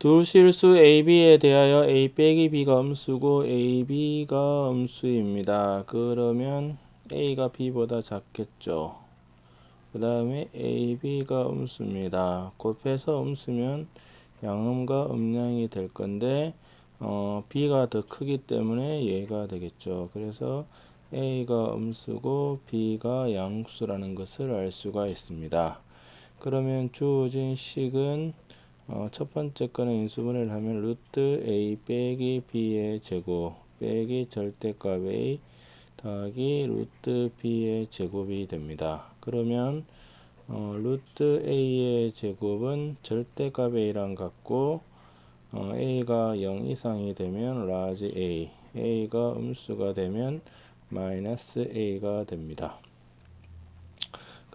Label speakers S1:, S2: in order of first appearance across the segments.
S1: 두 실수 AB에 대하여 A 빼기 B가 음수고 AB가 음수입니다. 그러면 A가 B보다 작겠죠. 그 다음에 AB가 음수입니다. 곱해서 음수면 양음과 음량이 될 건데 B가 더 크기 때문에 얘가 되겠죠. 그래서 A가 음수고 B가 양수라는 것을 알 수가 있습니다. 그러면 주어진 식은 첫 번째 거는 인수분해를 하면 루트 A 빼기 B의 제곱 빼기 절대값 A 더하기 루트 B의 제곱이 됩니다. 그러면 루트 A의 제곱은 절대값 A랑 같고 A가 0 이상이 되면 라지 A, A가 음수가 되면 마이너스 A가 됩니다.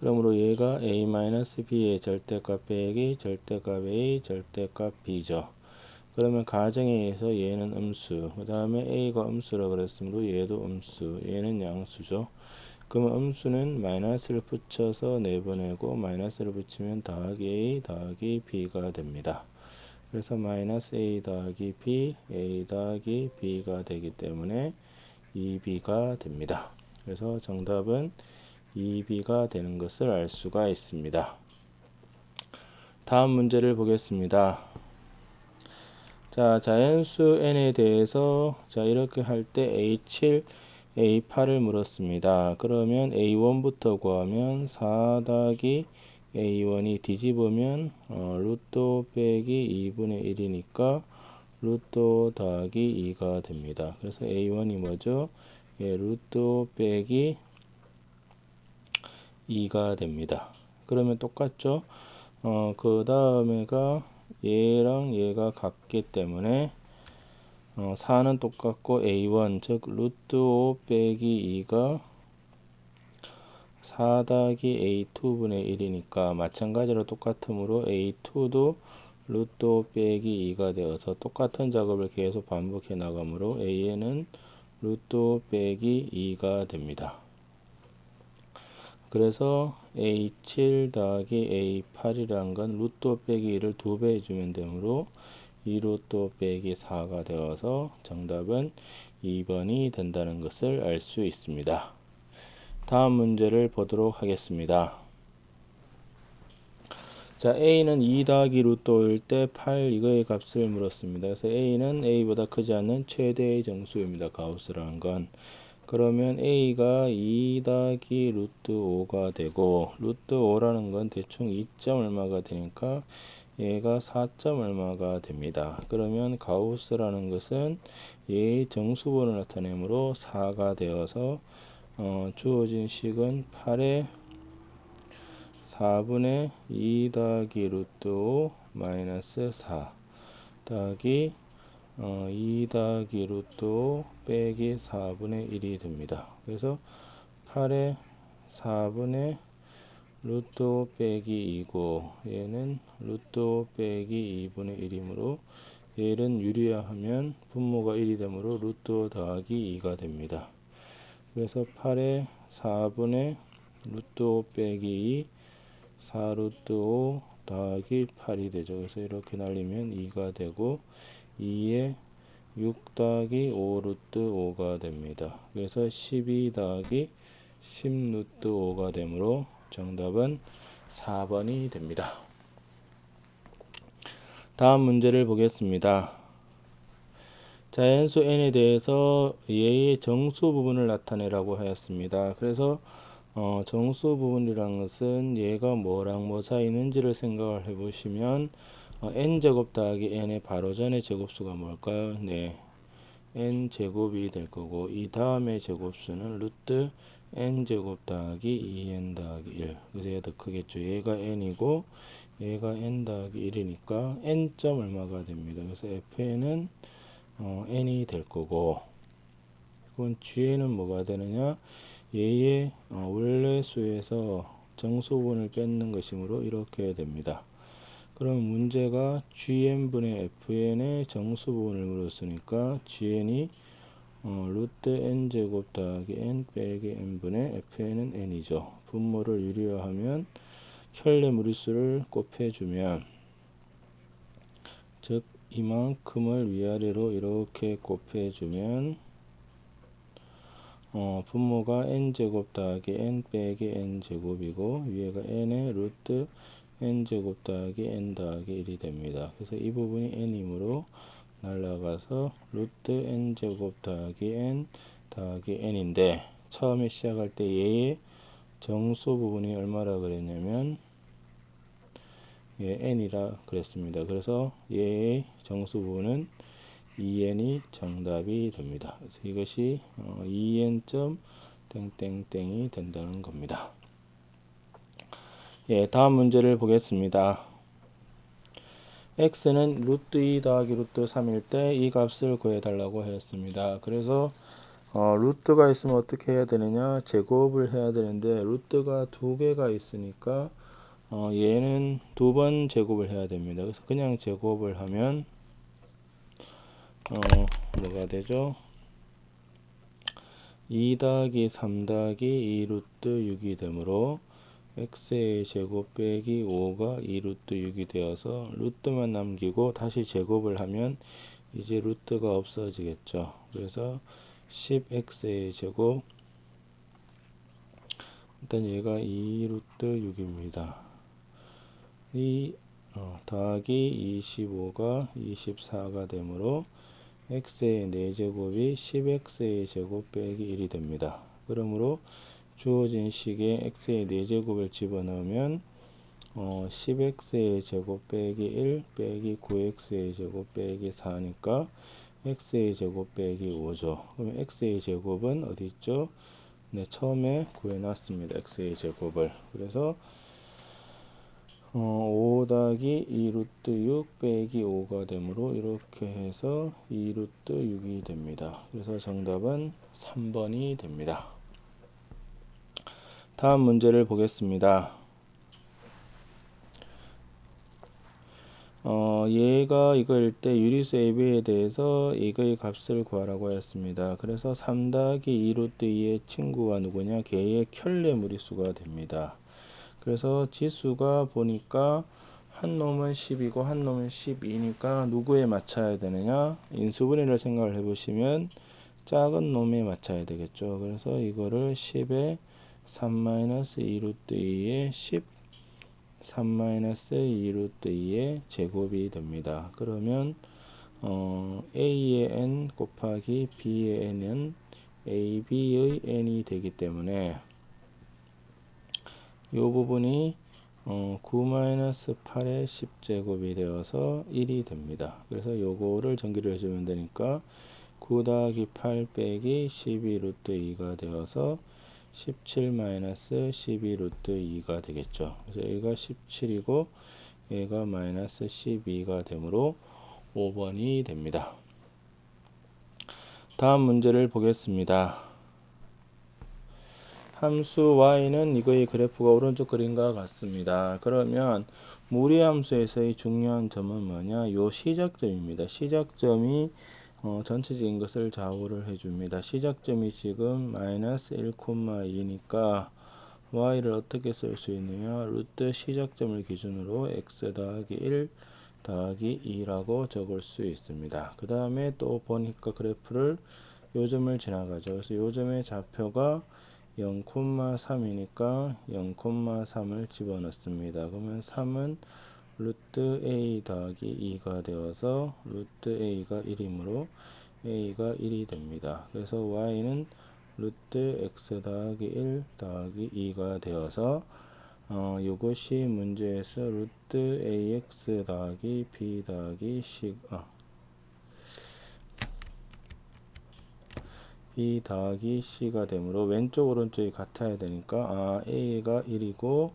S1: 그러므로 얘가 A-B의 절대값 빼기 절대값 A, 절대값 B죠. 그러면 가정에 의해서 얘는 음수, 그 다음에 A가 음수라고 그랬으므로 얘도 음수, 얘는 양수죠. 그러면 음수는 마이너스를 붙여서 내보내고 마이너스를 붙이면 더하기 A 더하기 B가 됩니다. 그래서 마이너스 A 더하기 B, A 더하기 B가 되기 때문에 2B가 됩니다. 그래서 정답은 2B가 되는 것을 알 수가 있습니다. 다음 문제를 보겠습니다. 자, 자연수 n에 대해서 이렇게 할 때 A7, A8을 물었습니다. 그러면 A1부터 구하면 4 더하기 A1이 뒤집으면 루트 빼기 2분의 1이니까 루트 더하기 2가 됩니다. 그래서 A1이 뭐죠? 예, 루트 빼기 2가 됩니다. 그러면 똑같죠? 그 다음에가 얘랑 얘가 같기 때문에 4는 똑같고 A1 즉 루트 5 빼기 2가 4 더하기 A2분의 1이니까 마찬가지로 똑같으므로 A2도 루트 5 빼기 2가 되어서 똑같은 작업을 계속 반복해 나가므로 A에는 루트 5 빼기 2가 됩니다. 그래서 A7 더하기 A8이란 건 루트 5 빼기 2를 2배 해주면 되므로 2루트 빼기 4가 되어서 정답은 2번이 된다는 것을 알 수 있습니다. 다음 문제를 보도록 하겠습니다. 자, A는 2 더하기 루트 5일 때 8 이거의 값을 물었습니다. 그래서 A는 A보다 크지 않는 최대의 정수입니다. 가우스라는 건. 그러면 A가 2 더하기 루트 5가 되고 루트 5라는 건 대충 2점 얼마가 되니까 얘가 4점 얼마가 됩니다. 그러면 가우스라는 것은 얘의 정수번을 나타내므로 4가 되어서 주어진 식은 8의 4분의 2 더하기 루트 5 마이너스 4 더하기 2 더하기 루트 5 빼기 4분의 1이 됩니다. 그래서 8의 4분의 루트 5 빼기 2고 얘는 루트 5 빼기 2분의 1이므로 얘는 유리화하면 분모가 1이 되므로 루트 5 더하기 2가 됩니다. 그래서 8의 4분의 루트 5 빼기 2 4 루트 5 더하기 8이 되죠. 그래서 이렇게 날리면 2가 되고 2에 6 더하기 5 루트 5가 됩니다. 그래서 12 더하기 10 루트 5가 되므로 정답은 4번이 됩니다. 다음 문제를 보겠습니다. 자연수 n에 대해서 얘의 정수 부분을 나타내라고 하였습니다. 그래서 정수 부분이란 것은 얘가 뭐랑 뭐 사이 있는지를 생각을 해보시면 n제곱 더하기 n의 바로 전의 제곱수가 뭘까요? 네, n제곱이 될 거고 이 다음의 제곱수는 루트 n제곱 더하기 2n 더하기 1. 그래서 얘가 더 크겠죠. 얘가 n이고 얘가 n 더하기 1이니까 n점 얼마가 됩니다. 그래서 fn은 n이 될 거고 그건 g는 뭐가 되느냐? 얘의 원래 수에서 정수분을 뺏는 것이므로 이렇게 됩니다. 그럼 문제가 gn분의 fn의 정수분을 물었으니까 gn이 루트 n제곱 더하기 n 빼기 n분의 fn은 n이죠. 분모를 유리화하면 켤레 무리수를 곱해주면 즉 이만큼을 위아래로 이렇게 곱해주면 분모가 n제곱 더하기 n 빼기 n제곱이고 위에가 n의 루트 n제곱 더하기 n 더하기 1이 됩니다. 그래서 이 부분이 n이므로 날라가서 루트 n제곱 더하기 n 더하기 n인데 처음에 시작할 때 얘의 정수 부분이 얼마라 그랬냐면 n이라 그랬습니다. 그래서 얘의 정수 부분은 2n이 정답이 됩니다. 그래서 이것이 2n. 땡땡땡이 된다는 겁니다. 다음 문제를 보겠습니다. x는 루트 2 더하기 루트 3일 때 이 값을 구해달라고 했습니다. 그래서 루트가 있으면 어떻게 해야 되느냐, 제곱을 해야 되는데 루트가 두 개가 있으니까 얘는 두 번 제곱을 해야 됩니다. 그래서 그냥 제곱을 하면 뭐가 되죠? 2 더하기 3 더하기 2 루트 6이 되므로 x의 제곱 빼기 5가 2 루트 6이 되어서 루트만 남기고 다시 제곱을 하면 이제 루트가 없어지겠죠. 그래서 10x의 제곱, 일단 얘가 2 루트 6입니다. 더하기 25가 24가 되므로 x의 4제곱이 10x의 제곱 빼기 1이 됩니다. 그러므로 주어진 식에 x의 4제곱을 집어넣으면 10x의 제곱 빼기 1 빼기 9x의 제곱 빼기 4니까 x의 제곱 빼기 5죠. 그럼 x의 제곱은 어디 있죠? 네, 처음에 구해놨습니다. x의 제곱을. 그래서 5 더하기 2 루트 6 빼기 5가 되므로 이렇게 해서 2 루트 6이 됩니다. 그래서 정답은 3번이 됩니다. 다음 문제를 보겠습니다. 얘가 이거일 때 유리수 AB에 대해서 이거의 값을 구하라고 했습니다. 그래서 3 더하기 2 루트 2의 친구가 누구냐? 걔의 켤레 무리수가 됩니다. 그래서 지수가 보니까 한 놈은 10이고 한 놈은 12니까 누구에 맞춰야 되느냐? 인수분해를 생각을 해보시면 작은 놈에 맞춰야 되겠죠. 그래서 이거를 10에 3-2 루트 2에 10 3-2 루트 2의 제곱이 됩니다. 그러면 a의 n 곱하기 b의 n은 ab의 n이 되기 때문에 이 부분이 9-8의 10제곱이 되어서 1이 됩니다. 그래서 요거를 전기를 해주면 되니까 9 더하기 8 빼기 12 루트 2가 되어서 17-12 루트 2가 되겠죠. 그래서 얘가 17이고 얘가 마이너스 12가 되므로 5번이 됩니다. 다음 문제를 보겠습니다. 함수 y는 이거의 그래프가 오른쪽 그림과 같습니다. 그러면 무리함수에서의 중요한 점은 뭐냐? 요 시작점입니다. 시작점이 전체적인 것을 좌우를 해줍니다. 시작점이 지금 마이너스 1,2니까 y를 어떻게 쓸 수 있느냐? 루트 시작점을 기준으로 x 더하기 1 더하기 2라고 적을 수 있습니다. 그 다음에 또 보니까 그래프를 요점을 지나가죠. 그래서 요점의 좌표가 0,3이니까 0,3을 집어넣습니다. 그러면 3은 루트 a 더하기 2가 되어서 루트 a가 1이므로 a가 1이 됩니다. 그래서 y는 루트 x 더하기 1 더하기 2가 되어서 이것이 문제에서 루트 ax 더하기 b 더하기 c b 더하기 c가 되므로 왼쪽 오른쪽이 같아야 되니까 a가 1이고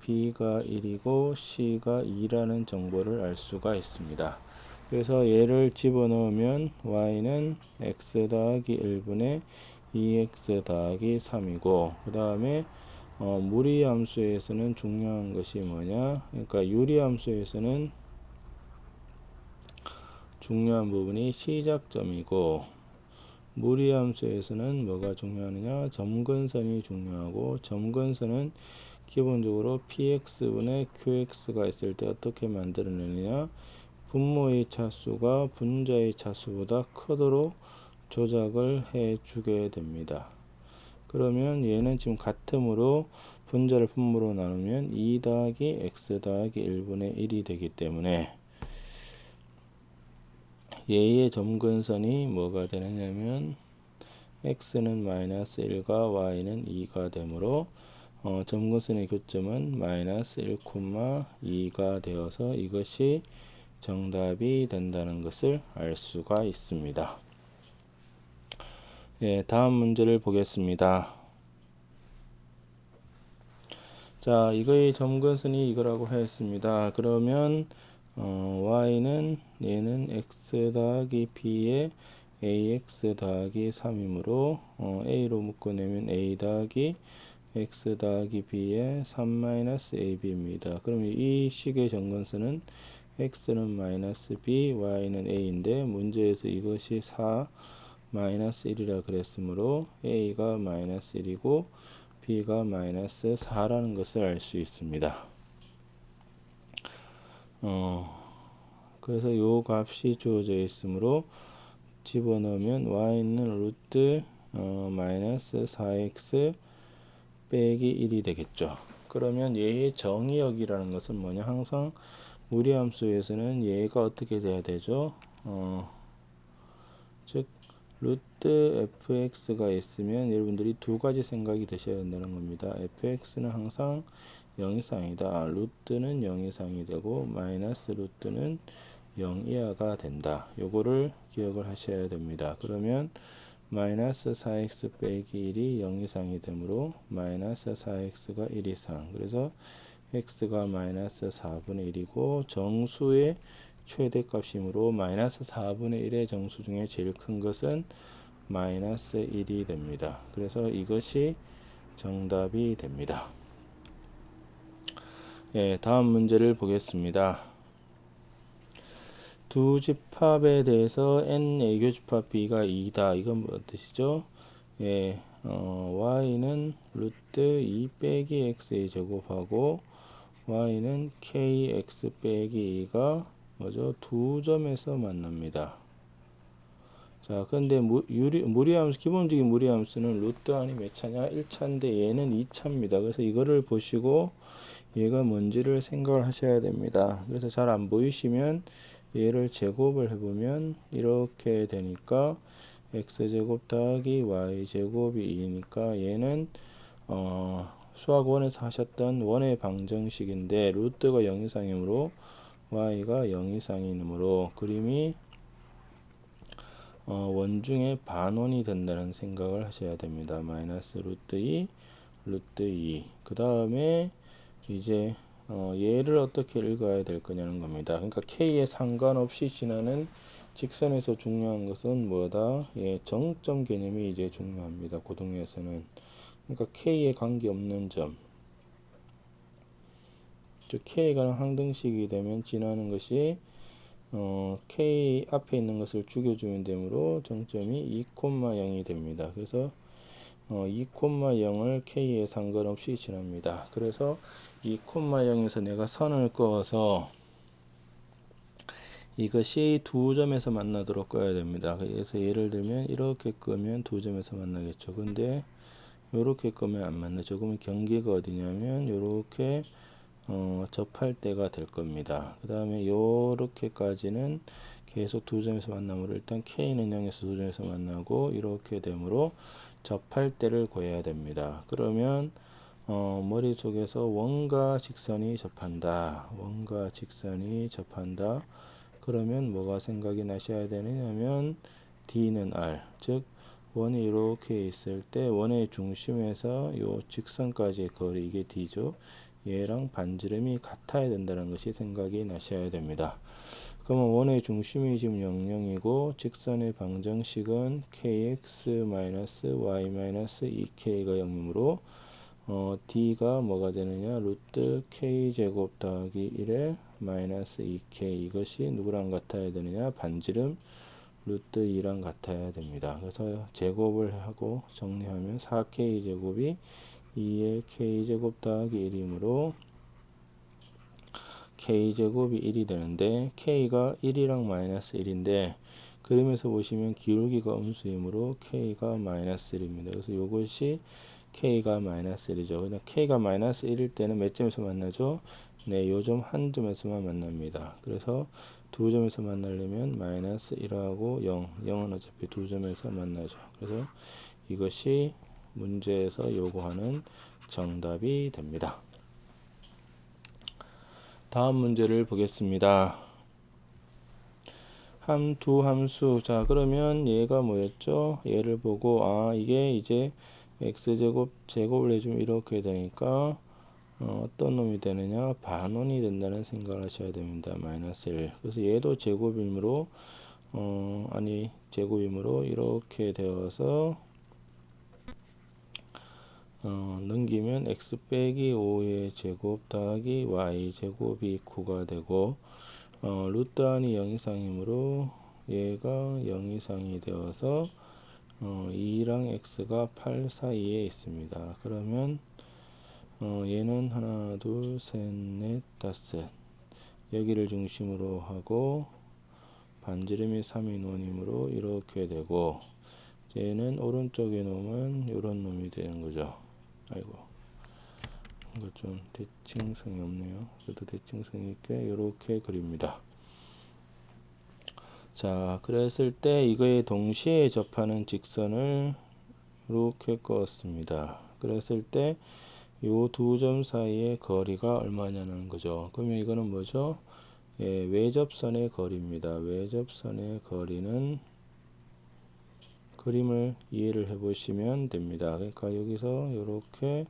S1: b가 1이고 c가 2라는 정보를 알 수가 있습니다. 그래서 얘를 집어넣으면 y는 x 더하기 1분의 2x 더하기 3이고 그 다음에 무리함수에서는 중요한 것이 뭐냐? 그러니까 유리함수에서는 중요한 부분이 시작점이고 무리함수에서는 뭐가 중요하느냐? 점근선이 중요하고 점근선은 기본적으로 px분의 qx가 있을 때 어떻게 만들어내느냐? 분모의 차수가 분자의 차수보다 크도록 조작을 해 주게 됩니다. 그러면 얘는 지금 같으므로 분자를 분모로 나누면 2 더하기 x 더하기 1분의 1이 되기 때문에 얘의 점근선이 뭐가 되느냐면 x는 마이너스 1과 y는 2가 되므로 점근선의 교점은 마이너스 1,2가 되어서 이것이 정답이 된다는 것을 알 수가 있습니다. 예, 다음 문제를 보겠습니다. 자, 이거의 점근선이 이거라고 했습니다. 그러면 y는 얘는 x 더하기 b에 ax 더하기 3이므로 a로 묶어내면 a 더하기 x 더하기 b에 3-ab입니다. 그럼 이 식의 점근선은 x는 마이너스 b, y는 a인데 문제에서 이것이 4 마이너스 1이라 그랬으므로 a가 마이너스 1이고 b가 마이너스 4라는 것을 알 수 있습니다. 그래서 요 값이 주어져 있으므로 집어넣으면 y는 루트 마이너스 4x 빼기 1이 되겠죠. 그러면 얘의 정의역이라는 것은 뭐냐? 항상 무리함수에서는 얘가 어떻게 돼야 되죠? 즉 루트 fx가 있으면 여러분들이 두 가지 생각이 드셔야 된다는 겁니다. fx는 항상 0 이상이다. 루트는 0 이상이 되고 마이너스 루트는 0 이하가 된다. 요거를 기억을 하셔야 됩니다. 그러면 마이너스 4x 빼기 1이 0 이상이 되므로 마이너스 4x가 1 이상. 그래서 x가 마이너스 4분의 1이고 정수의 최대값이므로 마이너스 4분의 1의 정수 중에 제일 큰 것은 마이너스 1이 됩니다. 그래서 이것이 정답이 됩니다. 예, 다음 문제를 보겠습니다. 두 집합에 대해서 n 애교집합 b가 2다. 이건 뭐 뜻이죠? 예, y는 루트 2 빼기 x의 제곱하고 y는 kx 빼기 2가 뭐죠? 두 점에서 만납니다. 자, 근데 무리함수, 기본적인 무리함수는 루트 안이 몇 차냐? 1차인데 얘는 2차입니다. 그래서 이거를 보시고 얘가 뭔지를 생각을 하셔야 됩니다. 그래서 잘 안 보이시면 얘를 제곱을 해보면 이렇게 되니까 x제곱 더하기 y제곱이 2니까 얘는 수학원에서 하셨던 원의 방정식인데 루트가 0 이상이므로 y가 0 이상이므로 그림이 원중의 반원이 된다는 생각을 하셔야 됩니다. 마이너스 루트 2 루트 2. 그 다음에 이제 얘를 어떻게 읽어야 될 거냐는 겁니다. 그러니까 k에 상관없이 지나는 직선에서 중요한 것은 뭐다? 예, 정점 개념이 이제 중요합니다. 고등에서는. 그러니까 k에 관계없는 점. 즉 k가 항등식이 되면 지나는 것이 k 앞에 있는 것을 죽여주면 되므로 정점이 2,0이 됩니다. 그래서 2,0을 k에 상관없이 지납니다. 그래서 2,0에서 내가 선을 그어서 이것이 두 점에서 만나도록 그어야 됩니다. 그래서 예를 들면 이렇게 끄면 두 점에서 만나겠죠. 근데 이렇게 끄면 안 만나죠. 그러면 경계가 어디냐면 이렇게 접할 때가 될 겁니다. 그 다음에 요렇게까지는 계속 두 점에서 만나므로 일단 K는 0에서 두 점에서 만나고 이렇게 되므로 접할 때를 구해야 됩니다. 그러면 머릿속에서 원과 직선이 접한다. 원과 직선이 접한다. 그러면 뭐가 생각이 나셔야 되느냐면 D는 R, 즉 원이 이렇게 있을 때 원의 중심에서 요 직선까지의 거리, 이게 D죠. 얘랑 반지름이 같아야 된다는 것이 생각이 나셔야 됩니다. 그러면 원의 중심이 지금 00이고 직선의 방정식은 kx-y-2k가 0이므로 d가 뭐가 되느냐? 루트 k제곱 더하기 1에 마이너스 2k. 이것이 누구랑 같아야 되느냐? 반지름 루트 2랑 같아야 됩니다. 그래서 제곱을 하고 정리하면 4k제곱이 2의 k제곱 더하기 1이므로 k제곱이 1이 되는데 k가 1이랑 마이너스 1인데 그림에서 보시면 기울기가 음수이므로 k가 마이너스 1입니다. 그래서 이것이 k가 마이너스 1이죠. 그냥 k가 마이너스 1일 때는 몇 점에서 만나죠? 네, 요 점 한 점에서만 만납니다. 그래서 두 점에서 만나려면 마이너스 1하고 0, 0은 어차피 두 점에서 만나죠. 그래서 이것이 문제에서 요구하는 정답이 됩니다. 다음 문제를 보겠습니다. 두 함수. 자, 그러면 얘가 뭐였죠? 얘를 보고 이게 이제 x제곱 제곱을 해주면 이렇게 되니까 어떤 놈이 되느냐? 반원이 된다는 생각을 하셔야 됩니다. 마이너스 1. 그래서 얘도 제곱이므로 제곱이므로 이렇게 되어서 넘기면 x 빼기 5의 제곱 더하기 y 제곱이 9가 되고 루트 안이 0 이상이므로 얘가 0 이상이 되어서 2랑 x가 8 사이에 있습니다. 그러면 얘는 하나 둘 셋 넷 다섯 여기를 중심으로 하고 반지름이 3인원이므로 이렇게 되고 얘는 오른쪽에 놈은 이런 놈이 되는 거죠. 아이고 이거 좀 대칭성이 없네요. 그래도 대칭성이 있게 이렇게 그립니다. 자, 그랬을 때 이거에 동시에 접하는 직선을 이렇게 그었습니다. 그랬을 때 요 두 점 사이의 거리가 얼마냐는 거죠. 그러면 이거는 뭐죠? 예, 외접선의 거리입니다. 외접선의 거리는 그림을 이해를 해 보시면 됩니다. 그러니까 여기서 이렇게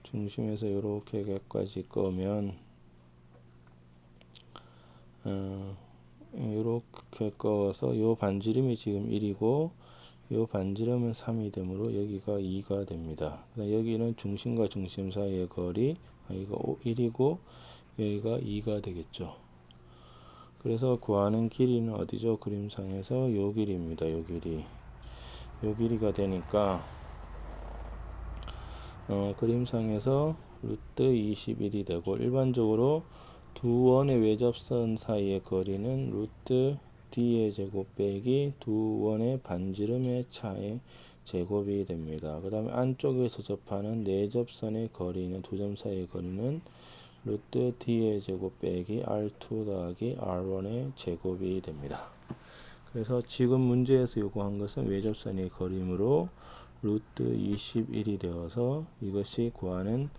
S1: 중심에서 이렇게까지 끄면 이렇게 꺼서 요 반지름이 지금 1이고 요 반지름은 3이 되므로 여기가 2가 됩니다. 여기는 중심과 중심 사이의 거리 여기가 1이고 여기가 2가 되겠죠. 그래서 구하는 길이는 어디죠? 그림상에서 요 길이입니다. 요 길이. 요 길이가 되니까 그림상에서 루트 21이 되고 일반적으로 두 원의 외접선 사이의 거리는 루트 d의 제곱 빼기 두 원의 반지름의 차의 제곱이 됩니다. 그 다음에 안쪽에서 접하는 내접선의 거리는 두 점 사이의 거리는 루트 d의 제곱 빼기 r2 더하기 r1의 제곱이 됩니다. 그래서 지금 문제에서 요구한 것은 외접선의 거리이므로 루트 21이 되어서 이것이 구하는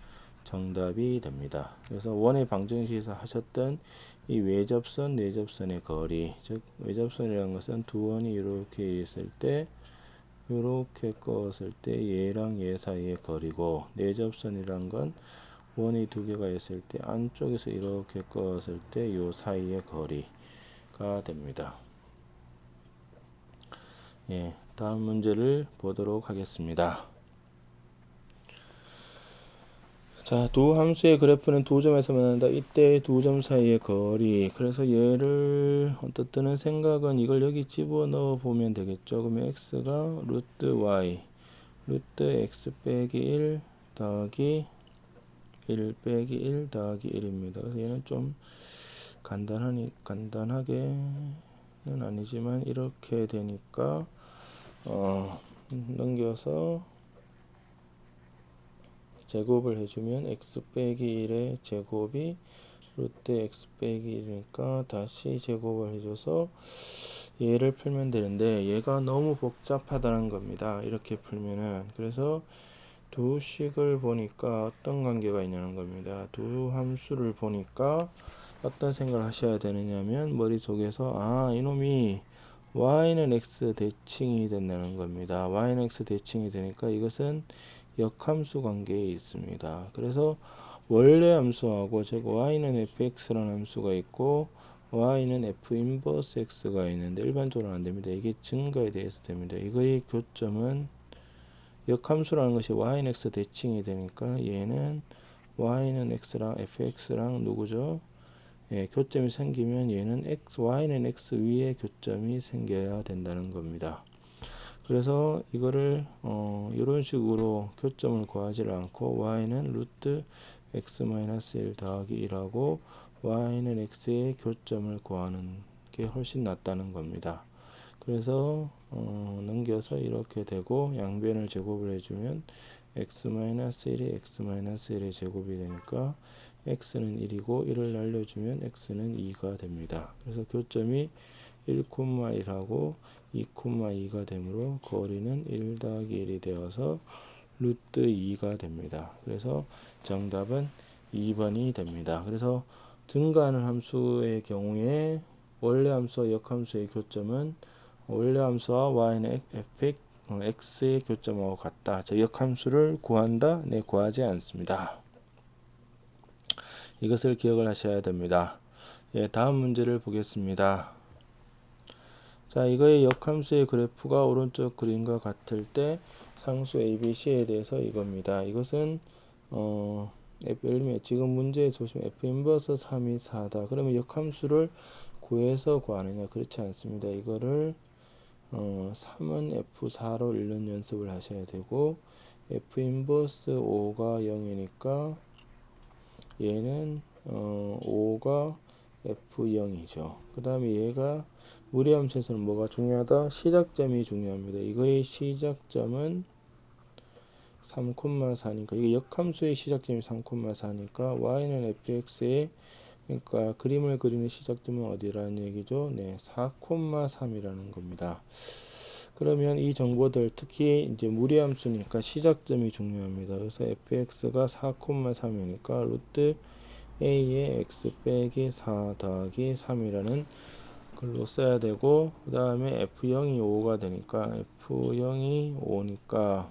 S1: 정답이 됩니다. 그래서 원의 방정식에서 하셨던 이 외접선, 내접선의 거리, 즉 외접선이라는 것은 두 원이 이렇게 있을 때 이렇게 껐을 때 얘랑 얘 사이의 거리고 내접선이란 건 원이 두 개가 있을 때 안쪽에서 이렇게 껐을 때 요 사이의 거리가 됩니다. 예, 다음 문제를 보도록 하겠습니다. 자, 두 함수의 그래프는 두 점에서 만난다. 이때 두 점 사이의 거리. 그래서 얘를 어떻든 생각은 이걸 여기 집어넣어 보면 되겠죠. 그러면 x가 루트 y, 루트 x 빼기 1 더하기 1 빼기 1 더하기 1입니다. 그래서 얘는 좀 간단하게는 아니지만 이렇게 되니까 넘겨서 제곱을 해주면 x 빼기 1의 제곱이 루트 x 빼기 1이니까 다시 제곱을 해줘서 얘를 풀면 되는데 얘가 너무 복잡하다는 겁니다. 이렇게 풀면은. 그래서 두 식을 보니까 어떤 관계가 있냐는 겁니다. 두 함수를 보니까 어떤 생각을 하셔야 되느냐면 머릿속에서 이놈이 y는 x 대칭이 된다는 겁니다. y는 x 대칭이 되니까 이것은 역함수 관계에 있습니다. 그래서 원래 함수하고 즉 y는 fx라는 함수가 있고 y는 f 인버스 x가 있는데 일반적으로는 안됩니다. 이게 증가에 대해서 됩니다. 이거의 교점은 역함수라는 것이 y는 x 대칭이 되니까 얘는 y는 x랑 fx랑 누구죠? 예, 교점이 생기면 얘는 y는 x 위에 교점이 생겨야 된다는 겁니다. 그래서 이거를 이런 식으로 교점을 구하지 않고 y는 루트 x-1 더하기 1하고 y는 x의 교점을 구하는 게 훨씬 낫다는 겁니다. 그래서 넘겨서 이렇게 되고 양변을 제곱을 해주면 x-1이 x-1의 제곱이 되니까 x는 1이고 1을 날려주면 x는 2가 됩니다. 그래서 교점이 1,1하고 2,2가 되므로 거리는 1 더하기 1이 되어서 루트 2가 됩니다. 그래서 정답은 2번이 됩니다. 그래서 증가하는 함수의 경우에 원래 함수와 역함수의 교점은 원래 함수와 y는 x의 교점하고 같다. 저 역함수를 구한다? 네, 구하지 않습니다. 이것을 기억을 하셔야 됩니다. 예, 다음 문제를 보겠습니다. 자, 이거의 역함수의 그래프가 오른쪽 그림과 같을 때 상수 ABC에 대해서 이겁니다. 이것은 예를 들면 지금 문제에서 보시면 f 인버스 3이 4다. 그러면 역함수를 구해서 구하느냐? 그렇지 않습니다. 이거를 3은 F4로 읽는 연습을 하셔야 되고 F 인버스 5가 0이니까 얘는 5가 F0이죠. 그 다음에 얘가 무리함수에서는 뭐가 중요하다? 시작점이 중요합니다. 이거의 시작점은 3,4니까 이게 역함수의 시작점이 3,4니까 y는 fx의 그러니까 그림을 그리는 시작점은 어디라는 얘기죠? 네, 4,3이라는 겁니다. 그러면 이 정보들 특히 이제 무리함수니까 시작점이 중요합니다. 그래서 fx가 4,3이니까 루트 a의 x 빼기 4 더하기 3이라는 걸로 써야 되고 그 다음에 f0이 5가 되니까 f0이 5니까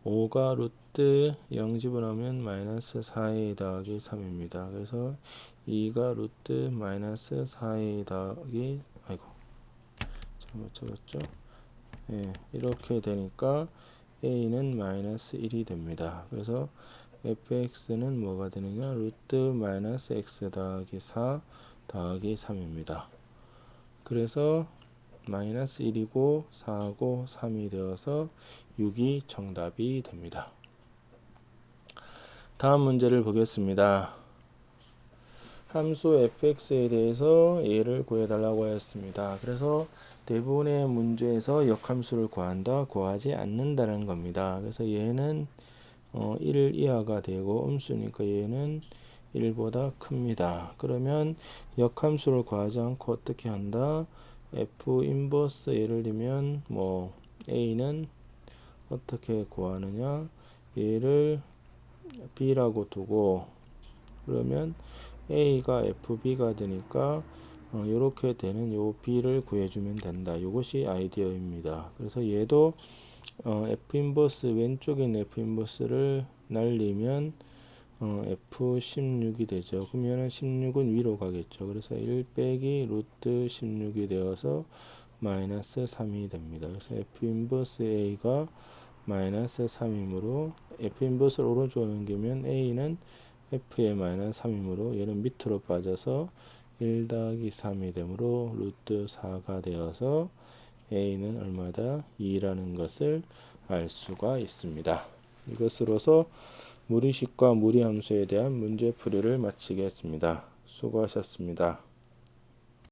S1: 5가 루트 0 집어넣으면 마이너스 4a 더하기 3입니다. 그래서 2가 루트 마이너스 4a 더하기 아이고 잘못 적었죠? 예, 이렇게 되니까 a는 마이너스 1이 됩니다. 그래서 fx는 뭐가 되느냐? 루트 마이너스 x 더하기 4 더하기 3입니다. 그래서 마이너스 1이고 4고 3이 되어서 6이 정답이 됩니다. 다음 문제를 보겠습니다. 함수 fx에 대해서 얘를 구해달라고 했습니다. 그래서 대부분의 문제에서 역함수를 구한다, 구하지 않는다는 겁니다. 그래서 얘는 1 이하가 되고 음수니까 얘는 1보다 큽니다. 그러면 역함수를 구하지 않고 어떻게 한다? f 인버스 예를 들면 뭐 a는 어떻게 구하느냐? 얘를 b라고 두고 그러면 a가 fb가 되니까 이렇게 되는 요 b를 구해주면 된다. 이것이 아이디어입니다. 그래서 얘도 f 인버스 왼쪽에 있는 f 인버스를 날리면 F16이 되죠. 그러면 16은 위로 가겠죠. 그래서 1 빼기 루트 16이 되어서 마이너스 3이 됩니다. 그래서 F 인버스 A가 마이너스 3이므로 F 인버스를 오른쪽으로 넘기면 A는 F의 마이너스 3이므로 얘는 밑으로 빠져서 1 더하기 3이 되므로 루트 4가 되어서 A는 얼마다? 2라는 것을 알 수가 있습니다. 이것으로서 무리식과 무리함수에 대한 문제풀이를 마치겠습니다. 수고하셨습니다.